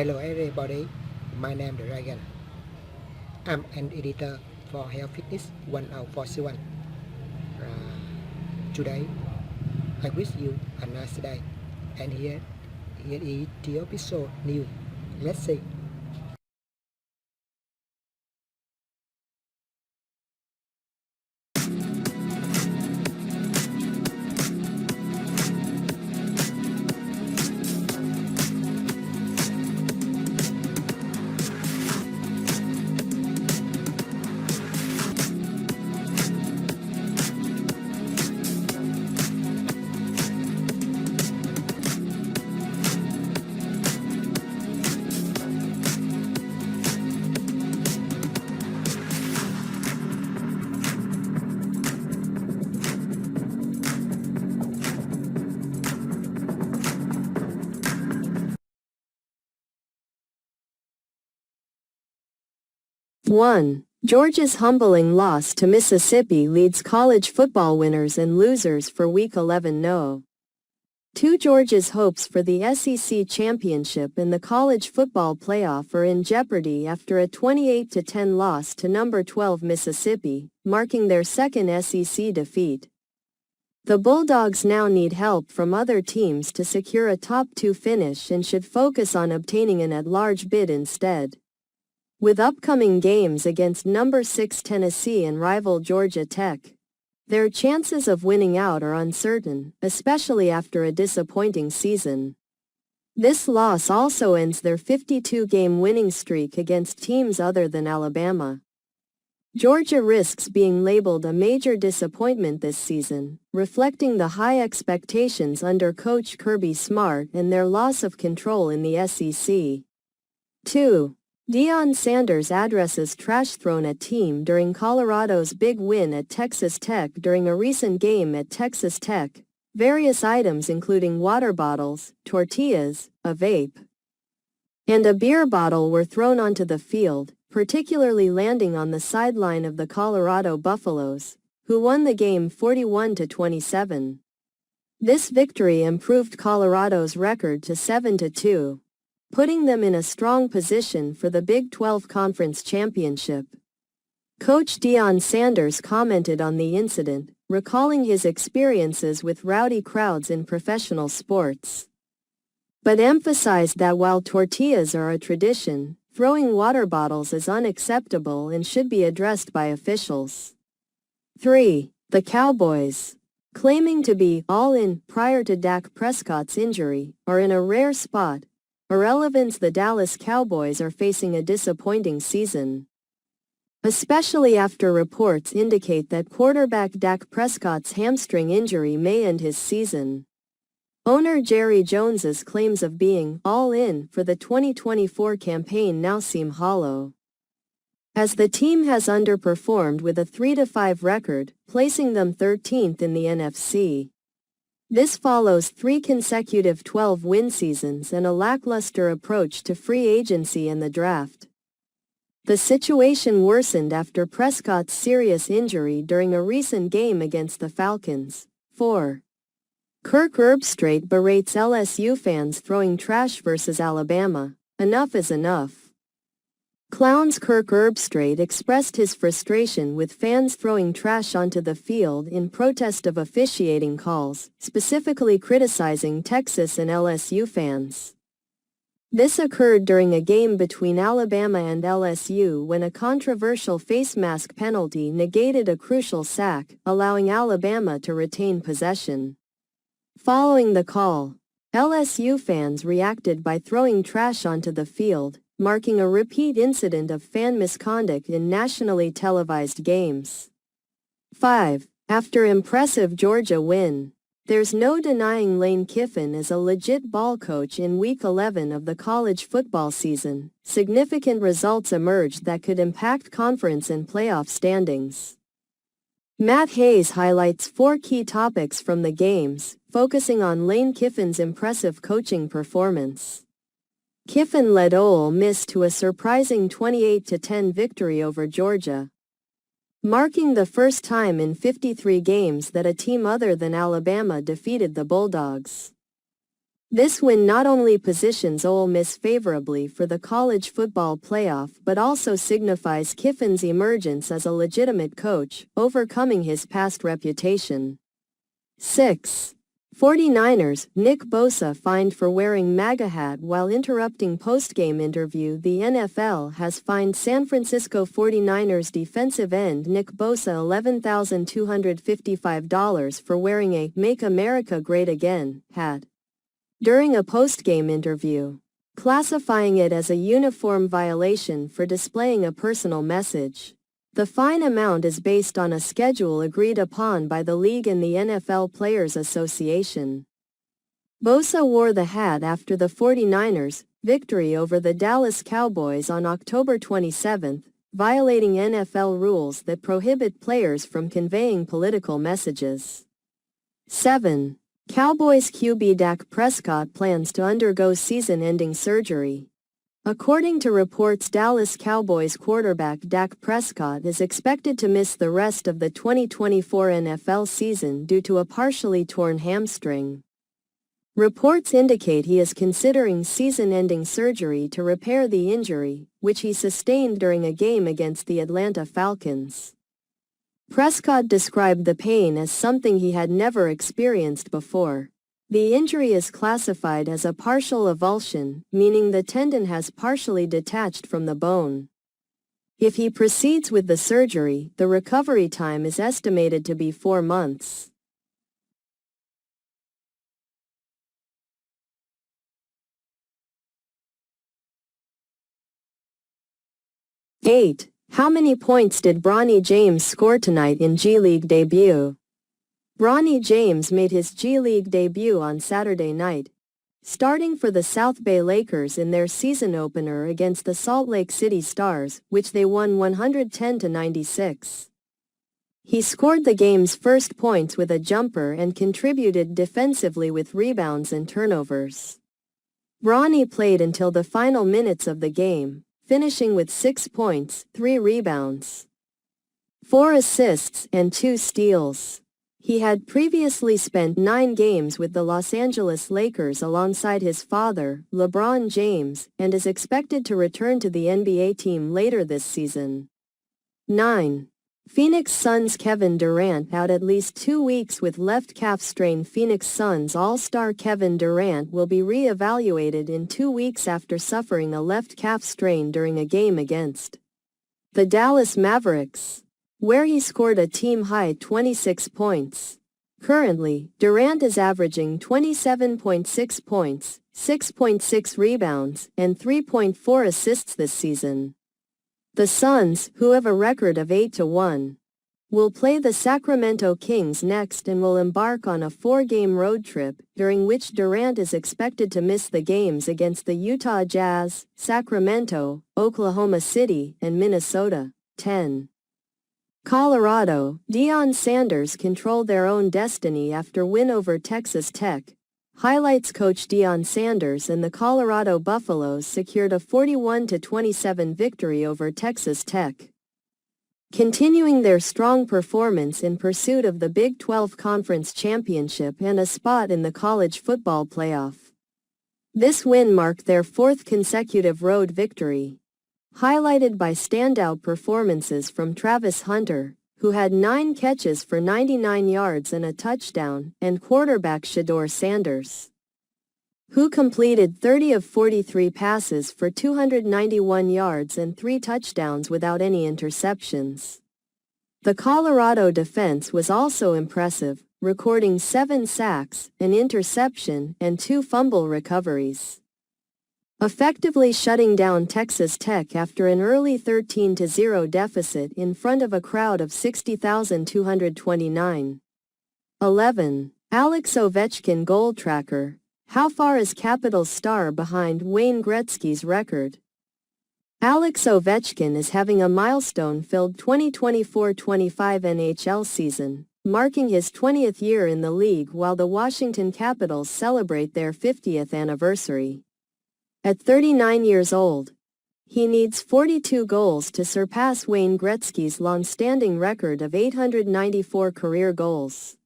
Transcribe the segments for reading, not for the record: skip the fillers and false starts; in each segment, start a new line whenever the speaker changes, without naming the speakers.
Hello everybody, my name is Ryan. I'm an editor for Health Fitness 1041. Today, I wish you a nice day. And here is the episode new. Let's see.
1. Georgia's humbling loss to Mississippi leads college football winners and losers for Week 11 know. 2. Georgia's hopes for the SEC championship and the college football playoff are in jeopardy after a 28-10 loss to number 12 Mississippi, marking their second SEC defeat. The Bulldogs now need help from other teams to secure a top 2 finish and should focus on obtaining an at-large bid instead. With upcoming games against number 6 Tennessee and rival Georgia Tech, their chances of winning out are uncertain, especially after a disappointing season. This loss also ends their 52-game winning streak against teams other than Alabama. Georgia risks being labeled a major disappointment this season, reflecting the high expectations under Coach Kirby Smart and their loss of control in the SEC. 2. Deion Sanders addresses trash thrown at team during Colorado's big win at Texas Tech. During a recent game at Texas Tech, various items including water bottles, tortillas, a vape, and a beer bottle were thrown onto the field, particularly landing on the sideline of the Colorado Buffaloes, who won the game 41-27. This victory improved Colorado's record to 7-2. Putting them in a strong position for the Big 12 Conference Championship. Coach Deion Sanders commented on the incident, recalling his experiences with rowdy crowds in professional sports, but emphasized that while tortillas are a tradition, throwing water bottles is unacceptable and should be addressed by officials. 3. The Cowboys, claiming to be all in prior to Dak Prescott's injury, are in a rare spot. Irrelevance. The Dallas Cowboys are facing a disappointing season, especially after reports indicate that quarterback Dak Prescott's hamstring injury may end his season. Owner Jerry Jones's claims of being all in for the 2024 campaign now seem hollow, as the team has underperformed with a 3-5 record, placing them 13th in the NFC. This follows 3 consecutive 12-win seasons and a lackluster approach to free agency and the draft. The situation worsened after Prescott's serious injury during a recent game against the Falcons. 4. Kirk Herbstreit berates LSU fans throwing trash versus Alabama. Enough is enough. Clowns. Kirk Herbstreit expressed his frustration with fans throwing trash onto the field in protest of officiating calls, specifically criticizing Texas and LSU fans. This occurred during a game between Alabama and LSU when a controversial face mask penalty negated a crucial sack, allowing Alabama to retain possession. Following the call, LSU fans reacted by throwing trash onto the field, marking a repeat incident of fan misconduct in nationally televised games. 5. After impressive Georgia win, there's no denying Lane Kiffin is a legit ball coach. In Week 11 of the college football season, significant results emerged that could impact conference and playoff standings. Matt Hayes highlights 4 key topics from the games, focusing on Lane Kiffin's impressive coaching performance. Kiffin led Ole Miss to a surprising 28-10 victory over Georgia, marking the first time in 53 games that a team other than Alabama defeated the Bulldogs. This win not only positions Ole Miss favorably for the college football playoff but also signifies Kiffin's emergence as a legitimate coach, overcoming his past reputation. 6. 49ers, Nick Bosa fined for wearing MAGA hat while interrupting postgame interview. The NFL has fined San Francisco 49ers defensive end Nick Bosa $11,255 for wearing a "Make America Great Again" hat during a postgame interview, classifying it as a uniform violation for displaying a personal message. The fine amount is based on a schedule agreed upon by the league and the NFL Players Association. Bosa wore the hat after the 49ers' victory over the Dallas Cowboys on October 27, violating NFL rules that prohibit players from conveying political messages. 7. Cowboys QB Dak Prescott plans to undergo season-ending surgery. According to reports, Dallas Cowboys quarterback Dak Prescott is expected to miss the rest of the 2024 NFL season due to a partially torn hamstring. Reports indicate he is considering season-ending surgery to repair the injury, which he sustained during a game against the Atlanta Falcons. Prescott described the pain as something he had never experienced before. The injury is classified as a partial avulsion, meaning the tendon has partially detached from the bone. If he proceeds with the surgery, the recovery time is estimated to be 4 months. Eight. How many points did Bronny James score tonight in G League debut? Bronny James made his G League debut on Saturday night, starting for the South Bay Lakers in their season opener against the Salt Lake City Stars, which they won 110-96. He scored the game's first points with a jumper and contributed defensively with rebounds and turnovers. Bronny played until the final minutes of the game, finishing with 6 points, 3 rebounds, 4 assists, and 2 steals. He had previously spent 9 games with the Los Angeles Lakers alongside his father, LeBron James, and is expected to return to the NBA team later this season. 9. Phoenix Suns Kevin Durant out at least 2 weeks with left calf strain. Phoenix Suns All-Star Kevin Durant will be re-evaluated in 2 weeks after suffering a left calf strain during a game against the Dallas Mavericks, where he scored a team-high 26 points. Currently, Durant is averaging 27.6 points, 6.6 rebounds, and 3.4 assists this season. The Suns, who have a record of 8-1, will play the Sacramento Kings next and will embark on a 4-game road trip, during which Durant is expected to miss the games against the Utah Jazz, Sacramento, Oklahoma City, and Minnesota. 10. Colorado, Deion Sanders controlled their own destiny after win over Texas Tech. Highlights: Coach Deion Sanders and the Colorado Buffaloes secured a 41-27 victory over Texas Tech, continuing their strong performance in pursuit of the Big 12 Conference Championship and a spot in the college football playoff. This win marked their 4th consecutive road victory, highlighted by standout performances from Travis Hunter, who had 9 catches for 99 yards and a touchdown, and quarterback Shedeur Sanders, who completed 30 of 43 passes for 291 yards and 3 touchdowns without any interceptions. The Colorado defense was also impressive, recording 7 sacks, an interception, and 2 fumble recoveries, effectively shutting down Texas Tech after an early 13-0 deficit in front of a crowd of 60,229. 11. Alex Ovechkin goal tracker. How far is Capitals star behind Wayne Gretzky's record? Alex Ovechkin is having a milestone-filled 2024-25 NHL season, marking his 20th year in the league while the Washington Capitals celebrate their 50th anniversary. At 39 years old, he needs 42 goals to surpass Wayne Gretzky's long-standing record of 894 career goals.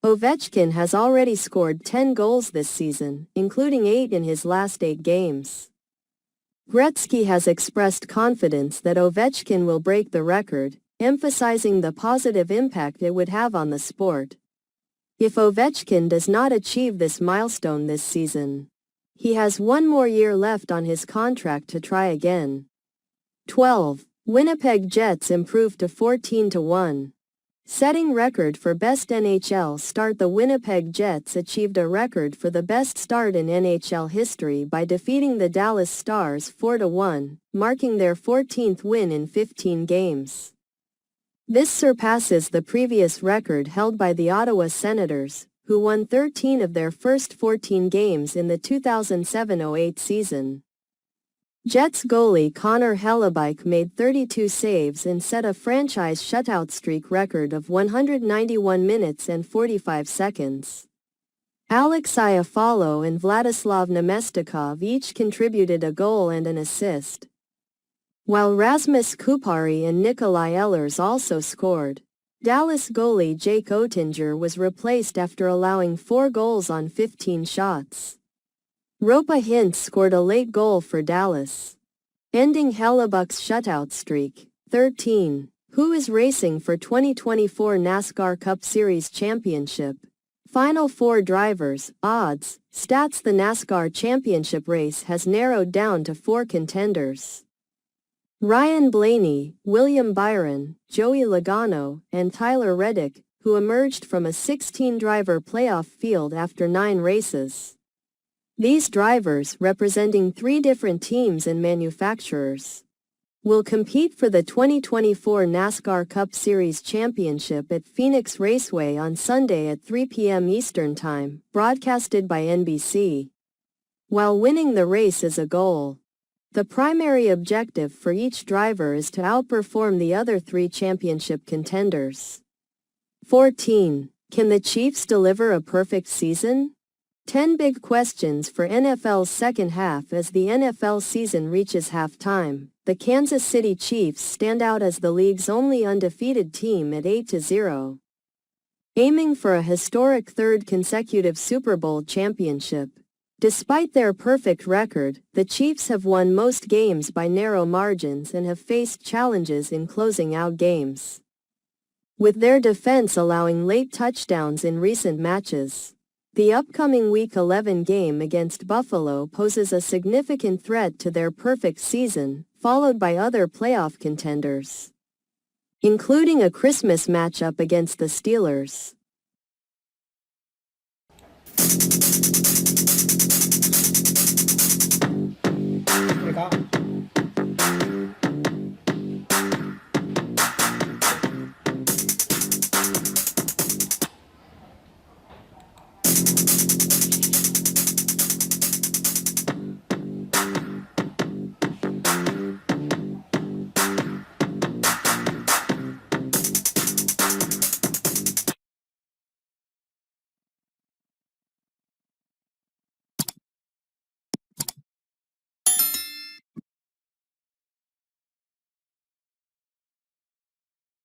Ovechkin has already scored 10 goals this season, including 8 in his last 8 games. Gretzky has expressed confidence that Ovechkin will break the record, emphasizing the positive impact it would have on the sport. If Ovechkin does not achieve this milestone this season, he has one more year left on his contract to try again. 12. Winnipeg Jets improve to 14-1. Setting record for best NHL start, the Winnipeg Jets achieved a record for the best start in NHL history by defeating the Dallas Stars 4-1, marking their 14th win in 15 games. This surpasses the previous record held by the Ottawa Senators, who won 13 of their first 14 games in the 2007-08 season. Jets goalie Connor Hellebuyck made 32 saves and set a franchise shutout streak record of 191 minutes and 45 seconds. Alex Iafallo and Vladislav Namestnikov each contributed a goal and an assist, while Rasmus Kupari and Nikolai Ehlers also scored. Dallas goalie Jake Oettinger was replaced after allowing 4 goals on 15 shots. Ropa Hintz scored a late goal for Dallas, ending Hellebuck's shutout streak. 13. Who is racing for 2024 NASCAR Cup Series Championship? Final 4 drivers, odds, stats. The NASCAR Championship race has narrowed down to 4 contenders: Ryan Blaney, William Byron, Joey Logano, and Tyler Reddick, who emerged from a 16-driver playoff field after 9 races. These drivers, representing 3 different teams and manufacturers, will compete for the 2024 NASCAR Cup Series Championship at Phoenix Raceway on Sunday at 3 p.m. Eastern Time, broadcasted by NBC. While winning the race is a goal, the primary objective for each driver is to outperform the other 3 championship contenders. 14. Can the Chiefs deliver a perfect season? 10 big questions for NFL's second half. As the NFL season reaches halftime, the Kansas City Chiefs stand out as the league's only undefeated team at 8-0. Aiming for a historic 3rd consecutive Super Bowl championship. Despite their perfect record, the Chiefs have won most games by narrow margins and have faced challenges in closing out games, with their defense allowing late touchdowns in recent matches. The upcoming Week 11 game against Buffalo poses a significant threat to their perfect season, followed by other playoff contenders, including a Christmas matchup against the Steelers.